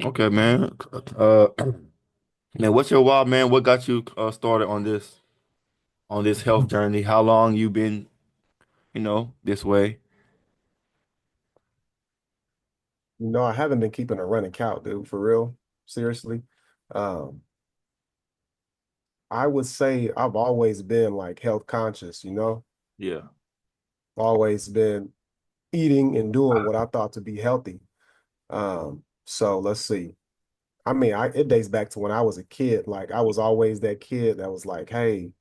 Okay, man. Uh, man, what's your why, man? What got you started on this health journey? How long you been, this way? I haven't been keeping a running count, dude, for real. Seriously. Um, I would say I've always been like health conscious, Yeah. always been eating and doing what I thought to be healthy. So let's see. I mean, it dates back to when I was a kid. Like I was always that kid that was like, hey,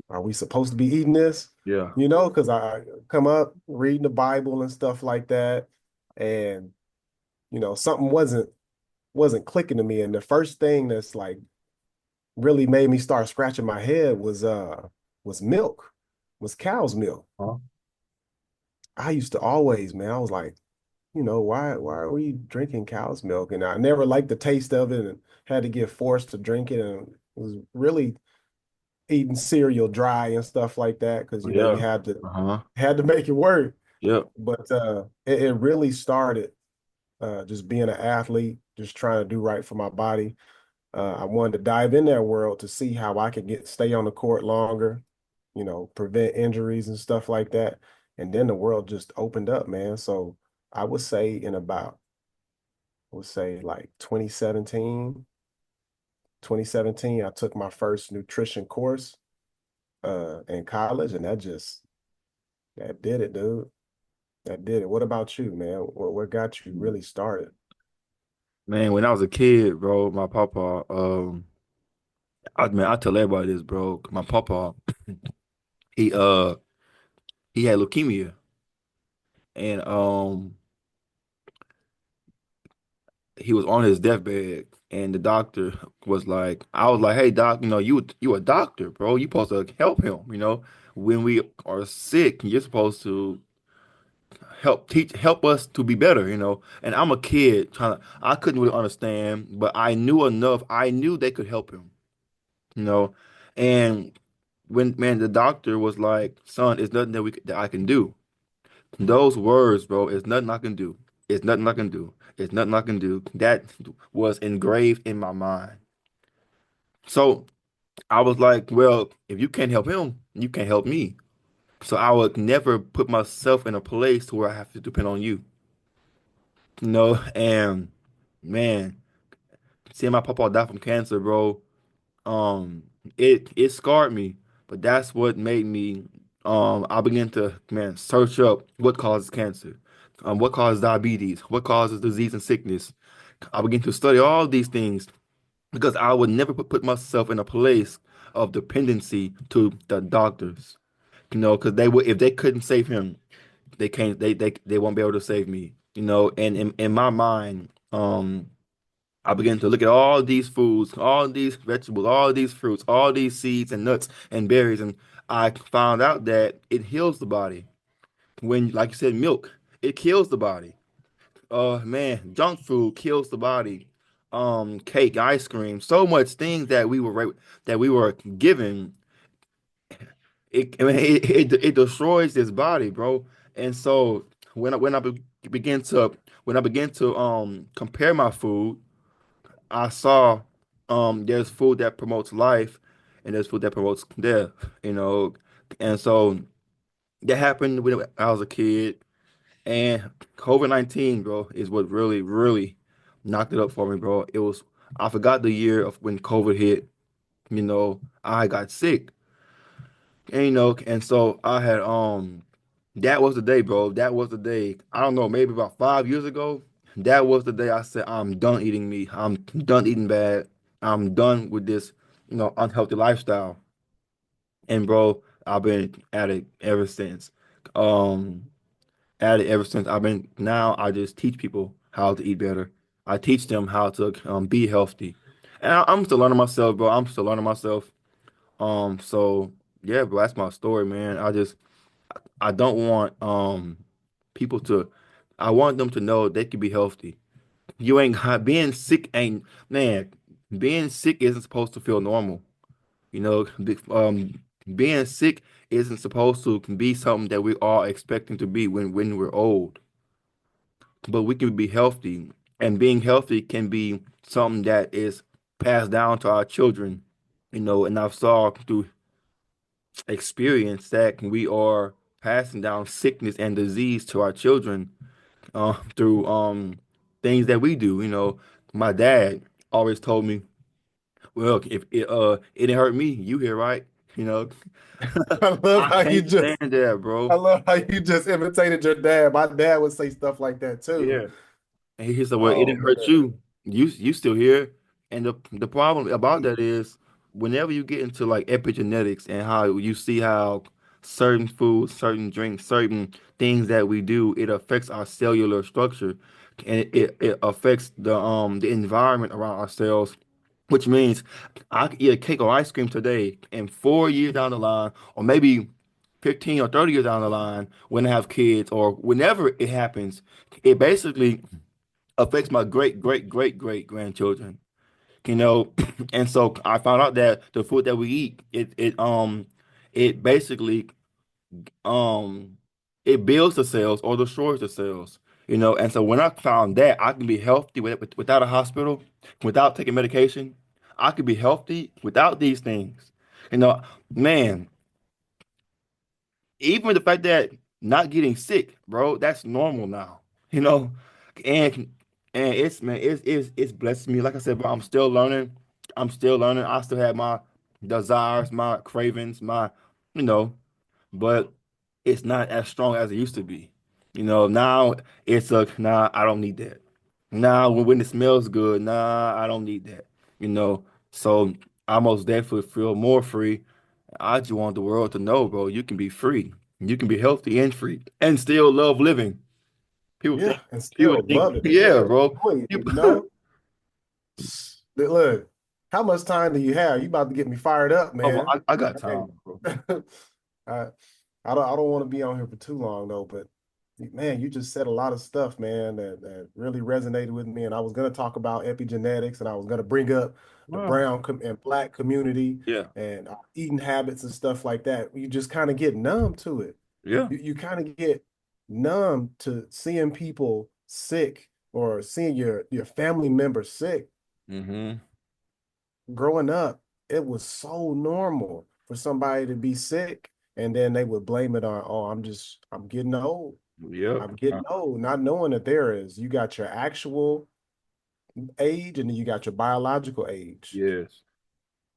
are we supposed to be eating this? Yeah. Because I come up reading the Bible and stuff like that. And, something wasn't clicking to me. And the first thing that's like really made me start scratching my head was milk, was cow's milk. Huh? I used to always, man, I was like, why are we drinking cow's milk? And I never liked the taste of it and had to get forced to drink it and was really eating cereal dry and stuff like that because you Yeah. had to Uh-huh. had to make it work. Yep. But it really started just being an athlete, just trying to do right for my body. I wanted to dive in that world to see how I could stay on the court longer, prevent injuries and stuff like that. And then the world just opened up, man. So I would say I would say like 2017, I took my first nutrition course in college, and that did it, dude. That did it. What about you, man? What got you really started? Man, when I was a kid, bro, my papa, I tell everybody this, bro. My papa, he uh he had leukemia, and he was on his deathbed, and the doctor was like, I was like, hey doc, you a doctor, bro. You supposed to help him, when we are sick, you're supposed to help us to be better, And I'm a kid I couldn't really understand, but I knew enough. I knew they could help him, you know. And when man, the doctor was like, son, it's nothing that I can do. Those words, bro, it's nothing I can do. It's nothing I can do. It's nothing I can do. That was engraved in my mind. So I was like, well, if you can't help him, you can't help me. So I would never put myself in a place where I have to depend on you. And man, seeing my papa die from cancer, bro, um, it scarred me. But that's what made me I began to, man, search up what causes cancer, what causes diabetes, what causes disease and sickness. I began to study all these things because I would never put myself in a place of dependency to the doctors. Because they would, if they couldn't save him, they can't they won't be able to save me. And in my mind, I began to look at all these foods, all these vegetables, all these fruits, all these seeds and nuts and berries, and I found out that it heals the body. When, like you said, milk, it kills the body. Man, junk food kills the body. Cake, ice cream, so much things that we were given. I mean, it destroys this body, bro. And so when I begin to compare my food, I saw there's food that promotes life and there's food that promotes death, you know. And so that happened when I was a kid. And COVID-19, bro, is what really, really knocked it up for me, bro. I forgot the year of when COVID hit, I got sick. And and so I had that was the day, bro. That was the day. I don't know, maybe about 5 years ago. That was the day I said, I'm done eating meat. I'm done eating bad. I'm done with this, unhealthy lifestyle. And bro, I've been at it ever since. Um, at it ever since. Now I just teach people how to eat better. I teach them how to be healthy. And I'm still learning myself, bro. I'm still learning myself. So yeah, bro, that's my story, man. I don't want people to I want them to know they can be healthy. You ain't got being sick ain't man, being sick isn't supposed to feel normal. Being sick isn't supposed to be something that we are expecting to be when we're old. But we can be healthy And being healthy can be something that is passed down to our children, and I've saw through experience that we are passing down sickness and disease to our children through things that we do. My dad always told me, well, if it didn't hurt me, you here, right? You know, I love I how you can't just stand that, I bro. love how you just imitated your dad. My dad would say stuff like that too. Yeah. And he said, well, it Oh didn't hurt man. you. You still here. And the problem about that is whenever you get into like epigenetics and how you see how certain foods, certain drinks, certain things that we do, it affects our cellular structure and it affects the environment around our cells, which means I could eat a cake or ice cream today and 4 years down the line, or maybe 15 or 30 years down the line, when I have kids or whenever it happens, it basically affects my great great great great grandchildren. And so I found out that the food that we eat, it basically um it builds the cells or destroys the cells. And so when I found that I can be healthy without a hospital, without taking medication, I could be healthy without these things. You know, man, even the fact that not getting sick, bro, that's normal now. You know, and it's, man, it's blessed me. Like I said, bro, I'm still learning. I'm still learning. I still have my desires, my cravings, you know, but it's not as strong as it used to be. Now it's a nah, I don't need that. Now when it smells good, nah, I don't need that. You know, so I most definitely feel more free. I just want the world to know, bro, you can be free. You can be healthy and free and still love living. People think, Yeah, and people still think, love it and yeah, bro. enjoy it, People, Look, how much time do you have? You about to get me fired up, oh, bro, man. I got Hey. time, bro. I I don't want to be on here for too long though, but man, you just said a lot of stuff, man, that really resonated with me. And I was gonna talk about epigenetics, and I was gonna bring up the Wow. brown and black community Yeah, and eating habits and stuff like that. You just kind of get numb to it. yeah. You kind of get numb to seeing people sick or seeing your family member sick. Mm-hmm. Growing up, it was so normal for somebody to be sick, and then they would blame it on, oh, I'm getting old. Yep. I'm getting old, not knowing that you got your actual age and then you got your biological age, Yes.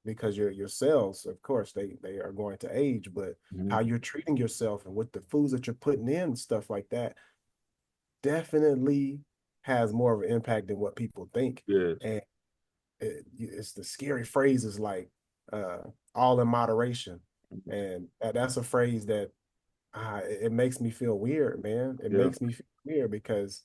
because your cells, of course, they are going to age, but Mm-hmm. how you're treating yourself and what the foods that you're putting in, stuff like that, definitely has more of an impact than what people think. Yes. And it's the scary phrases like uh, all in moderation. And that's a phrase that it makes me feel weird, man. It Yeah. makes me feel weird because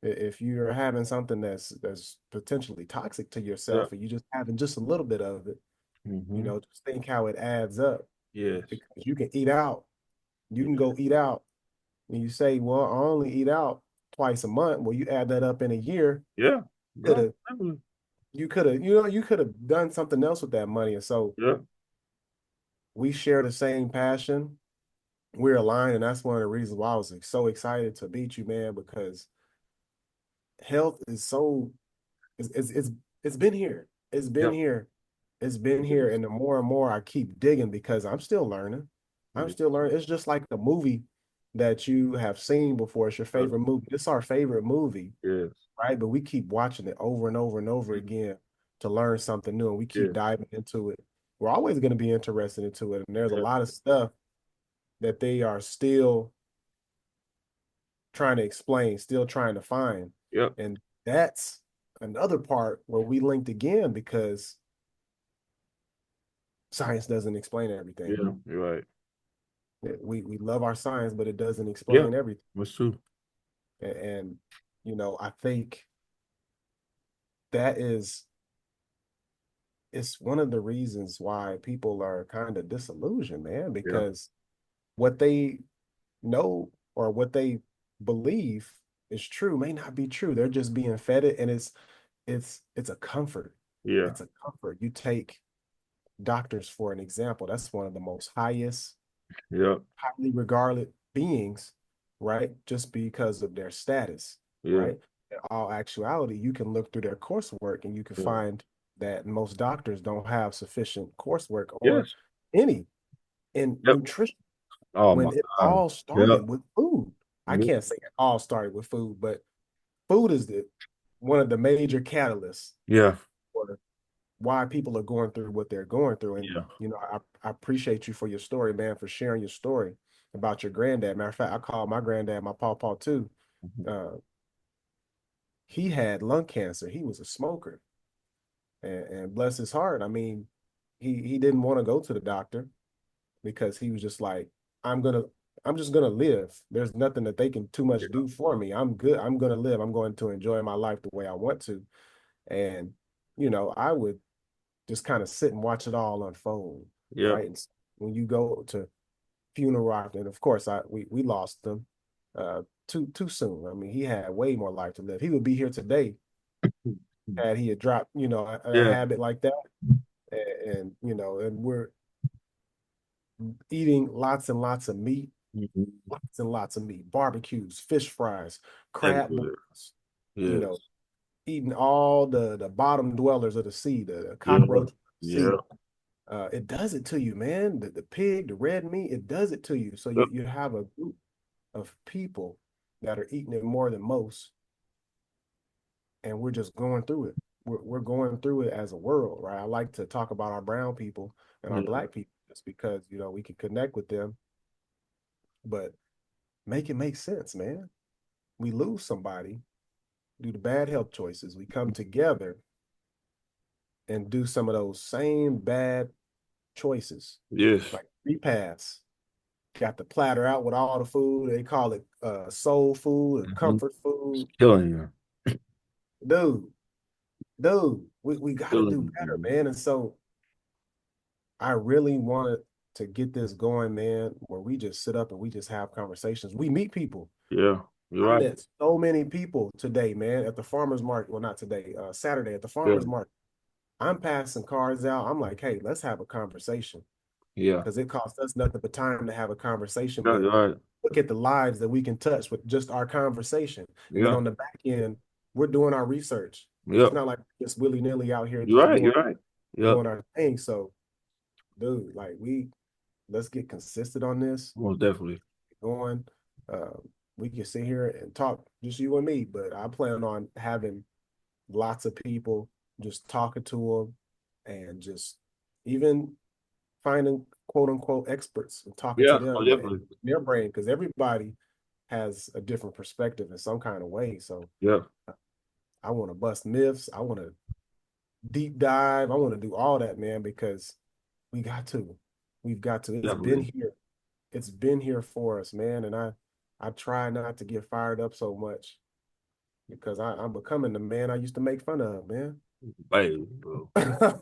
if you're having something that's potentially toxic to Yeah. yourself and you just having just a little bit of it, Mm-hmm. just think how it adds up. Yes. Because you can eat out, you can Yeah. go eat out, and you say, well, I only eat out twice a month. Well, you add that up in a year, Yeah. could Bro. have you could have done something else with that money. And so Yeah. we share the same passion. We're aligned, and that's one of the reasons why I was so excited to meet you, man, because health is so it's been here. It's been Yep. here. It's been here. Yes. And the more and more I keep digging, because I'm still learning. I'm Yeah. still learning. It's just like a movie that you have seen before. It's your Yeah. favorite movie. It's our favorite movie, Yes. right? But we keep watching it over and over and over Mhm. again to learn something new, and we keep Yes. diving into it. We're always going to be interested into it. And there's a Yeah. lot of stuff that they are still trying to explain, still trying to find. Yep. And that's another part where we linked again, because science doesn't explain everything. Yeah. You're right. We love our science, but it doesn't Yeah. explain everything. That's true. And I think that is it's one of the reasons why people are kind of disillusioned, man, Yeah. because what they know or what they believe is true may not be true. They're just being fed it, and it's a comfort. Yeah. It's a comfort. You take doctors for an example. That's one of the most Yep. highly regarded beings, right? Just because of their status, Yeah. right? in all actuality, you can look through their coursework and you can Yeah. find that most doctors don't have sufficient coursework or Yes. any in Yep. nutrition Oh my when it God. all Yep. started with food. I Yep. can't say it all started with food, but food is the one of the major catalysts Yeah. for why people are going through what they're going through. And Yeah. I appreciate you for your story, man, for sharing your story about your granddad. Matter of fact, I call my granddad my pawpaw too. Mhm. Uh, he had lung cancer. He was a smoker, and bless his heart. I mean, he didn't want to go to the doctor because he was just like, I'm gonna, I'm just gonna live. There's nothing that they can too much Yeah. do for me. I'm good. I'm gonna live. I'm going to enjoy my life the way I want to. And I would just kind of sit and watch it all unfold, Yep. right? And when you go to funeral, and of course, we lost him too soon. I mean, he had way more life to live. He would be here today had he had dropped, a Yeah. habit like that, and we're eating lots and lots of meat, Mhm. lots and lots of meat, barbecues, fish fries, crab Everywhere. boils, you know, Yes. eating all the bottom dwellers of the sea, the Yeah. cockroach of the Yeah. sea. It does it to you, man. The pig, the red meat, it does it to you. So Yep. you have a group of people that are eating it more than most, and we're just going through it. We're going through it as a world, right? I like to talk about our brown people and our Yeah. black people just because we can connect with them, but make it make sense, man. We lose somebody due to bad health choices. We come together and do some of those same bad choices, Yes. like repass. Got the platter out with all the food. They call it soul food and Mhm. comfort It's food. killing you. Dude, we got to do Killing better, you. man. And so I really wanted to get this going, man, where we just sit up and we just have conversations. We meet people. Yeah. You're I right. met so many people today, man, at the farmer's market. Well, not today, Saturday at the Yeah. farmer's market. I'm passing cars out. I'm like, hey, let's have a conversation Yeah. because it costs us nothing but time to have a conversation. Yeah. But You're right. look at the lives that we can touch with just our conversation. And then Yeah. on the back end, we're doing our research. It's Yep. not like just willy nilly out here You're just right. You're right. Yep. doing our thing. So, dude, like let's get consistent on this. Most definitely. Going, uh, we can sit here and talk, just you and me. But I plan on having lots of people, just talking to them, and just even finding quote unquote experts and talking to Yeah. Most them and definitely. their brain because everybody has a different perspective in some kind of way. So Yeah. I want to bust myths. I want to deep dive. I want to do all that, man, because we got to. We've got to. It's been Definitely. here. It's been here for us, man. And I try not to get fired up so much because I'm becoming the man I used to make fun of, man. Hey, bro. Yeah.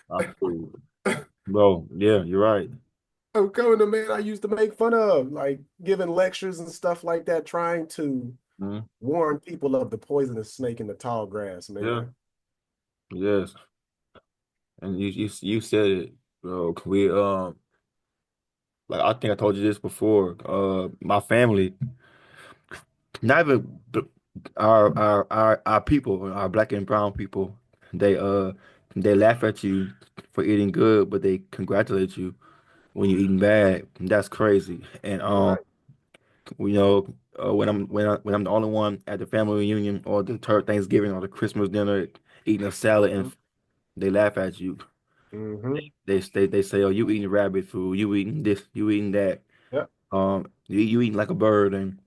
Absolutely. Bro. Yeah. You're right. I'm becoming the man I used to make fun of, like giving lectures and stuff like that, trying to Mhm. warn people of the poisonous snake in the tall grass, Yeah. man. Yes. And you said it, bro. We like I think I told you this before. My family, not even our people, our black and brown people, they uh they laugh at you for eating good, but they congratulate you when you're eating bad. That's crazy. And Right. when I'm the only one at the family reunion or the Thanksgiving or the Christmas dinner eating a salad and Mm-hmm. they laugh at you. Mm-hmm. They say, oh, you eating rabbit food, you eating this, you eating that. Yep. You eating like a bird, and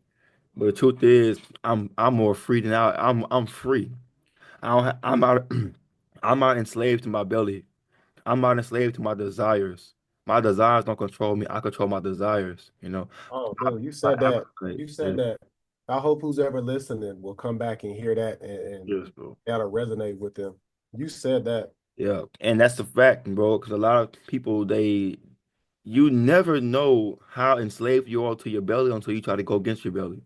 but the truth is, I'm more free than I'm free. I don't ha I'm out I'm not enslaved to my belly. I'm not enslaved to my desires. My desires don't control me. I control my desires. Oh, My, dude, you my said that. appetite. You said Yeah, that. I hope who's ever listening will come back and hear that and yes, bro. that'll resonate with them. You said that. Yeah, and that's the fact, bro. Because a lot of people, you never know how enslaved you are to your belly until you try to go against your belly.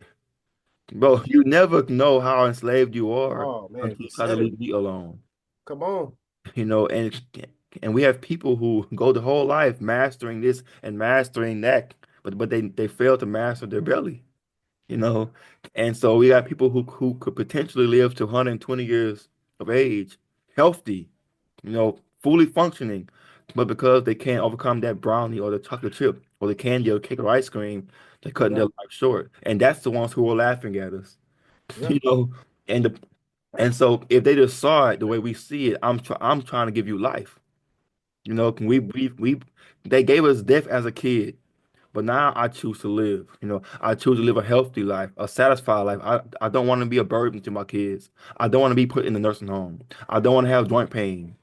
Bro, you never know how enslaved you are Oh man, until you you try to said it. leave me alone. Come on. You know, and we have people who go the whole life mastering this and mastering that, but they fail to master their belly. you know. And so we got people who could potentially live to 120 years of age, healthy, fully functioning, but because they can't overcome that brownie or the chocolate chip or the candy or cake or ice cream, they're cutting Yeah, their life short. And that's the ones who are laughing at us, yeah, you know. And and so if they just saw it the way we see it, I'm trying to give you life. Can we they gave us death as a kid. But now I choose to live. I choose to live a healthy life, a satisfied life. I don't want to be a burden to my kids. I don't want to be put in the nursing home. I don't want to have joint pain.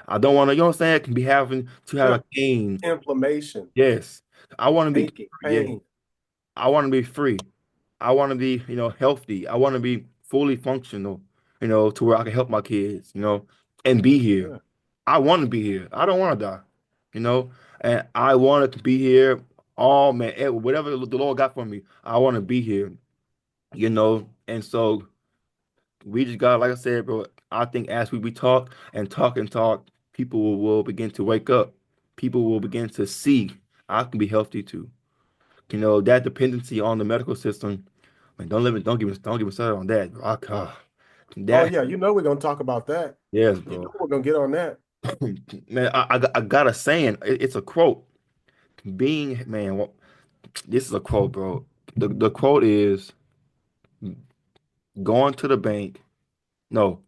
I don't want to, what I'm saying? Can be having to have yeah. a cane. Inflammation, Yes. I want to be, aching, yeah. pain. I want to be free. I want to be, healthy. I want to be fully functional, to where I can help my kids, and be here. Yeah. I want to be here. I don't want to die, you know, and I wanted to be here. All man, whatever the Lord got for me, I want to be here, And so we just got, like I said, bro. I think as we talk and talk and talk, people will begin to wake up. People will begin to see I can be healthy too. That dependency on the medical system. Man, don't give me started on that, bro. Oh That, yeah, you know we're gonna talk about that. yes, You know bro. we're gonna get on that. Man, I got a saying. It's a quote. This is a quote, bro. The quote is going to the bank. No,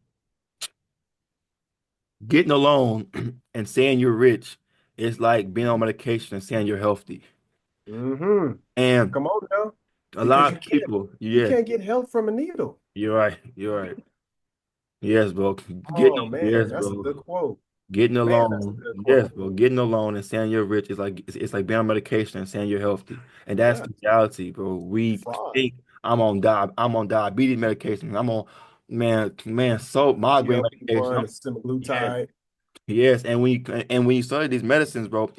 getting a loan and saying you're rich is like being on medication and saying you're healthy. Hmm. And Come on now, a because lot you of can't people, you yes, can't get help from a needle. you're right. You're right. Yes, bro. Oh man, Yes, that's a bro. good quote. Getting Man, that's a alone, good yes, quote. bro. Getting alone and saying you're rich is like it's like being on medication and saying you're healthy, and that's Yeah, the reality, bro. We fraud. think I'm on diabetes medication. I'm on so migraine medication. GLP-1, Yes, semaglutide. yes, and when you study these medicines, bro,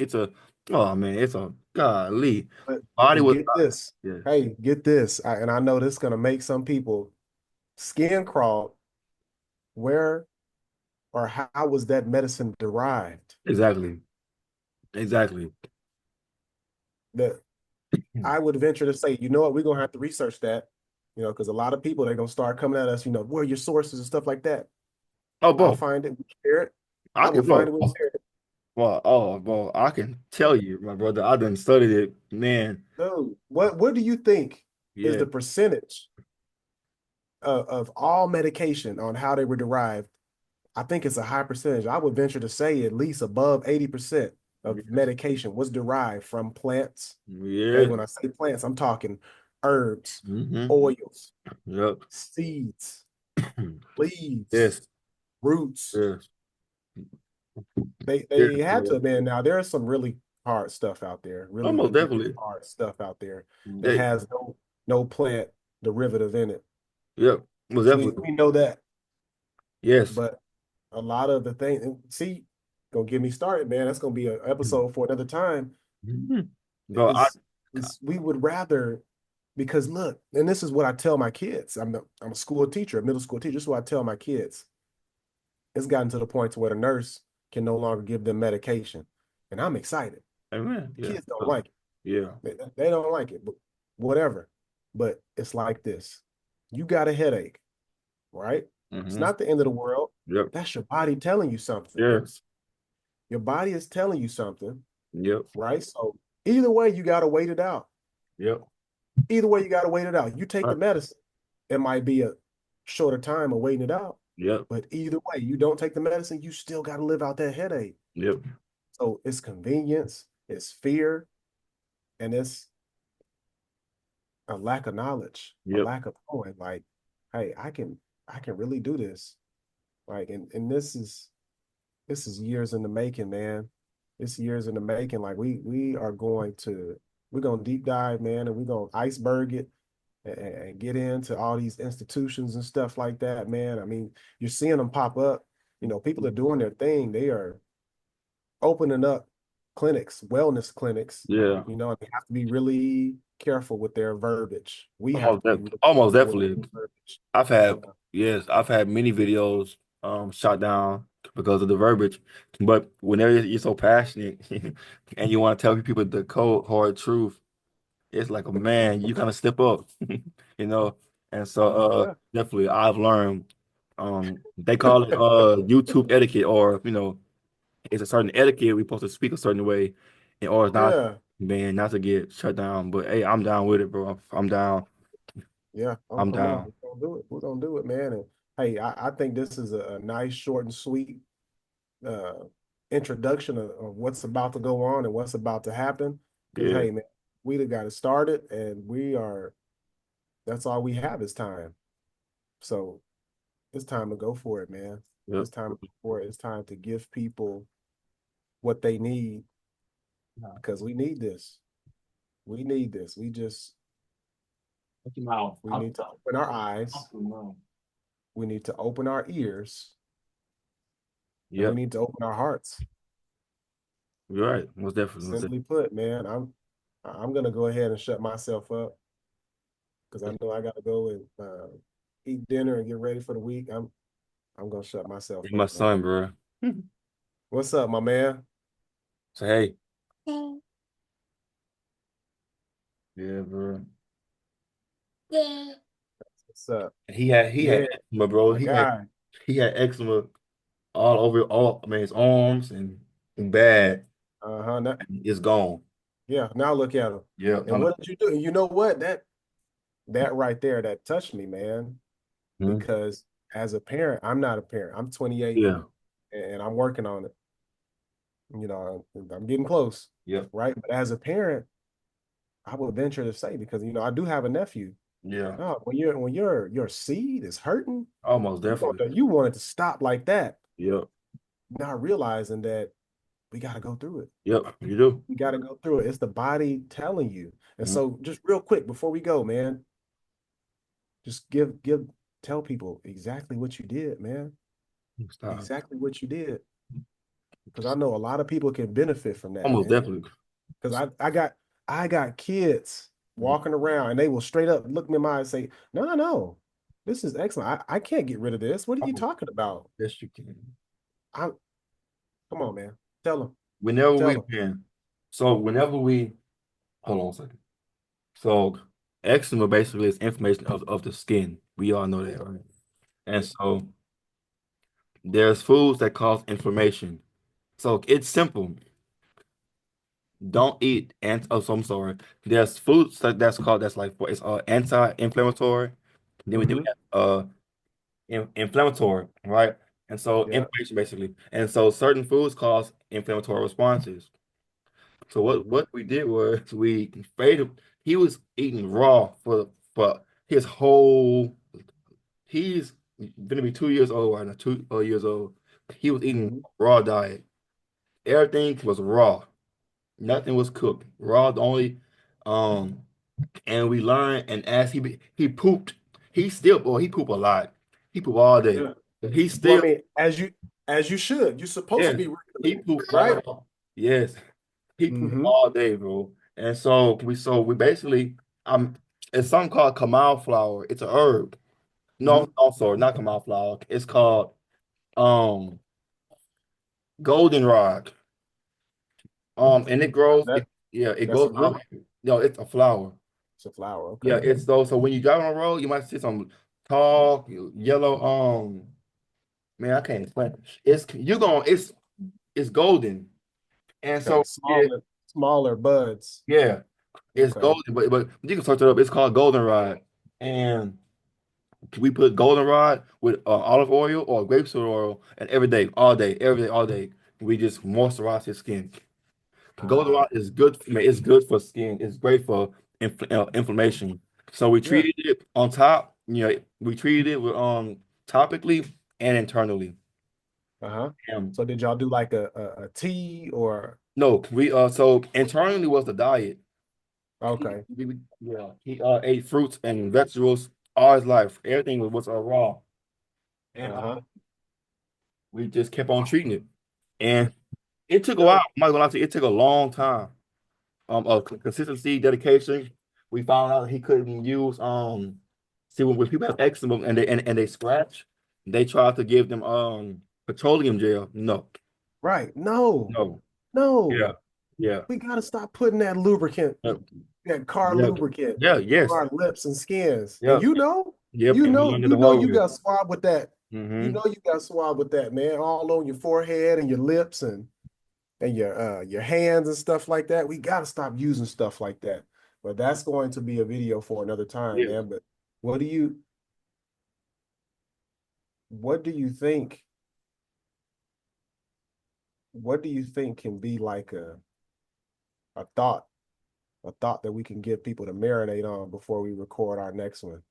oh man, it's a golly body But was get this. yeah, Hey, get this. And I know this is gonna make some people skin crawl. Where or how was that medicine derived? exactly, exactly. That I would venture to say, you know what, we're gonna have to research that, because a lot of people they're gonna start coming at us, where are your sources and stuff like that. Oh, I'll bro, find it, we share it. I I will can, find bro. it, we'll share it. Bro, I can tell you, my brother. I done studied it, man. Dude, what do you think is Yeah. the percentage of all medication on how they were derived? I think it's a high percentage. I would venture to say at least above 80% of Yes. medication was derived from plants. Okay, Yes. when I say plants, I'm talking herbs, Mm-hmm. oils, Yep. seeds, leaves, Yes. roots. Yes. Yes, They had to bro. have been. Now there's some really hard stuff out there, really, Almost really definitely. hard stuff out there that They, has no plant derivative in it. yep. Most We definitely. we know that, Yes. but a lot of the things. And see, gonna get me started, man. That's gonna be an episode for another time. Mhm. Bro, Is is we would rather because look, and this is what I tell my kids. I'm a school teacher, a middle school teacher. This is what I tell my kids. It's gotten to the point to where the nurse can no longer give them medication, and I'm excited. amen. The Yeah. kids don't like it. Yeah. They don't like it, but whatever. But it's like this. You got a headache, right? It's Mm-hmm. not the end of the world. Yep. That's your body telling you something. Yes. Your body is telling you something, Yep. right? So either way, you got to wait it out. Yep. Either way, you got to wait it out. You take All the right. medicine. It might be a shorter time of waiting it out, Yep. but either way, you don't take the medicine, you still got to live out that headache. Yep. So it's convenience, it's fear, and it's a lack of knowledge, a Yep. lack of knowing. Like, hey, I can really do this. Like, and this is years in the making, man. It's years in the making. Like we're gonna deep dive, man, and we're gonna iceberg it and get into all these institutions and stuff like that, man. I mean, you're seeing them pop up. People are doing their thing. They are opening up clinics, wellness clinics, Yeah. and they have to be really careful with their verbiage. We have Almost, to be really almost careful with definitely. our verbiage. I've had, Yeah. yes, I've had many videos shot down because of the verbiage. But whenever you're so passionate and you want to tell people the cold hard truth, it's like a man, you kind of step up, you know. And so Yeah, definitely I've learned they call it YouTube etiquette, or it's a certain etiquette we're supposed to speak a certain way in order not yeah, man not to get shut down. But hey, I'm down with it, bro. I'm down. yeah. Oh, I'm come on, down. we're gonna do it. We're gonna do it, man. And hey, I think this is a nice, short and sweet uh introduction of what's about to go on and what's about to happen. Because Yeah. hey, man, we done got it started, and we are. That's all we have is time. So it's time to go for it, man. Yep. It's time to go for it. It's time to give people what they need because we need this. We need this. We need to open our eyes. We need to open our ears, and we Yep. need to open our hearts. You're right. Most definitely. Simply put, man, I'm gonna go ahead and shut myself up because I know I gotta go and eat dinner and get ready for the week. I'm gonna shut myself You're my up, man. son, bro. What's up, my man? So hey. Yeah, bro. What's up? He had Yeah, eczema, bro. my guy. He had eczema all over all I mean his arms and bad. Uh-huh. Now, It's gone. yeah, now look at him. Yeah. And what did you do? You know what? That right there, that touched me, man. Mhm. Because as a parent, I'm not a parent. I'm 28 Yeah. and I'm working on it. I'm getting close, Yep. right? But as a parent, I would venture to say, because I do have a nephew. Yeah. Oh, when your seed is hurting, Almost definitely. you want it to stop like that, Yep. not realizing that we got to go through it. Yep. You do. We got to go through it. It's the body telling you. And Mhm. so, just real quick before we go, man, just tell people exactly what you did, man. Stop. Exactly what you did, because I know a lot of people can benefit from that, Almost man. definitely. Because I got kids Mhm. walking around and they will straight up look me in my eye and say, "No, no, no, this is excellent. I can't get rid of this. What are you Almost. talking about? Yes, you can. I Come on, man. Tell them, Whenever tell we them. can. So whenever we hold on a second. So eczema basically is inflammation of the skin. We all know that, right? And Yeah. so there's foods that cause inflammation. So it's simple. Don't eat so I'm sorry. There's foods that's called that's like it's anti-inflammatory. Then we Mm-hmm. have inflammatory, right? And so Yeah. inflammation basically. And so certain foods cause inflammatory responses. So Mm-hmm. what we did was we fed him. He was eating raw for his whole. He's gonna be 2 years old right now, 2 years old. He was eating Mm-hmm. raw diet. Everything was raw. Nothing was cooked. Raw the only. Um, and we learned. And as he pooped, he pooped a lot. He pooped all day. Yeah. But he Well, I still mean, as you should. You're supposed to yes be he regulated, pooped right? all yes he pooped Mm-hmm. all day, bro. And so we basically it's something called Kamal flower. It's a herb. No, Mm-hmm. no, sorry, not Kamal flower. It's called um goldenrod. And it grows. That Yeah, it that's goes a out. root. No, it's a flower. It's a flower. Yeah, Okay. it's those. So when you drive on the road, you might see some tall yellow. Man, I can't explain. It's golden, and Okay. so yeah, Smaller buds. yeah, it's Okay. golden. But you can search it up. It's called goldenrod, and we put goldenrod with olive oil or grapeseed oil, and every day, all day, every day, all day, we just moisturize his skin. Ah, Goldenrod is good. Man, it's good for skin. It's great for inflammation. So we yeah. treated it on top. We treated it with topically and internally. Uh-huh. Um, So did y'all do like a tea or no, we so internally was the diet. okay. Yeah, he ate fruits and vegetables all his life. Everything was raw, and Uh-huh. we just kept on treating it. And it took a while. Good. I'm not gonna lie to you, it took a long time. Consistency, dedication. We found out he couldn't use see when people have eczema and they scratch, they try to give them petroleum gel. No, Right. No. no, No. yeah, yeah. We gotta stop putting that lubricant. No. that car Yeah, lubricant yeah, on yes, our lips and skins. And yep, yep. And we learned it the hard you way. got swabbed with that. You Mm-hmm. know you got swabbed with that, man, all on your forehead and your lips and your hands and stuff like that. We got to stop using stuff like that. But that's going to be a video for another time, Yeah. man. But what do you what do you think what do you think can be like a thought a thought that we can give people to marinate on before we record our next one?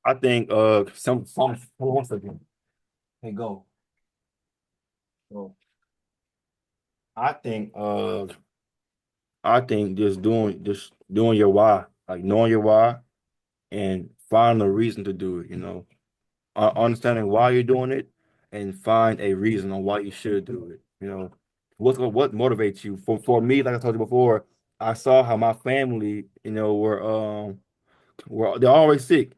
I think some hold on one second. Hey, go. So I think just doing your why, like knowing your why and finding a reason to do it, you know. Understanding why you're doing it and find a reason on why you should do it. You know, what motivates you? For me, like I told you before, I saw how my family, you know, were they're always sick.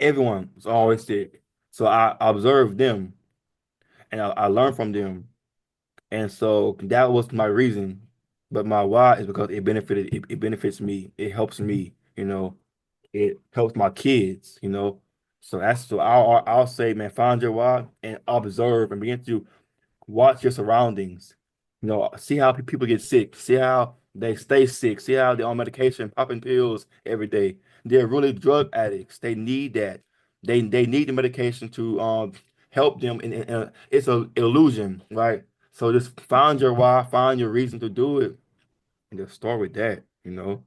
Everyone was always sick. So I observed them and I learned from them. And so that was my reason. But my why is because it benefits me. It helps me, you know. It helps my kids, you know. So I'll say, man, find your why and observe and begin to watch your surroundings. You know, see how people get sick, see how they stay sick, see how they're on medication, popping pills every day. They're really drug addicts. They need that. They need the medication to help them. It's an illusion, right? So just find your why, find your reason to do it, and just start with that, you know.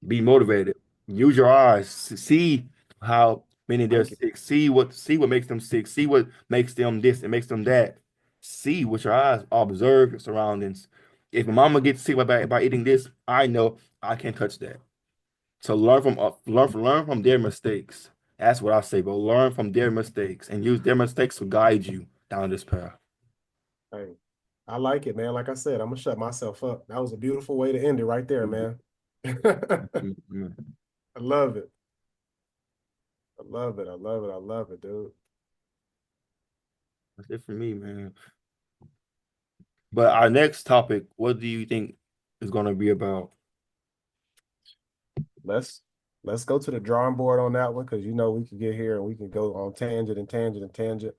Be motivated. Use your eyes. See how many they're Thank you. sick. See what makes them sick. See what makes them this and makes them that. See with your eyes. Observe your surroundings. If my mama gets sick by eating this, I know I can't touch that. So learn from their mistakes. That's what I say, but learn from their mistakes and use their mistakes to guide you down this path. Hey, I like it, man. Like I said, I'm gonna shut myself up. That was a beautiful way to end it right there, man. I Mhm. love it. I love it. I love it. I love it, dude. That's it for me, man. But our next topic, what do you think is going to be about? Let's let's go to the drawing board on that one because you know we can get here and we can go on tangent and tangent and tangent.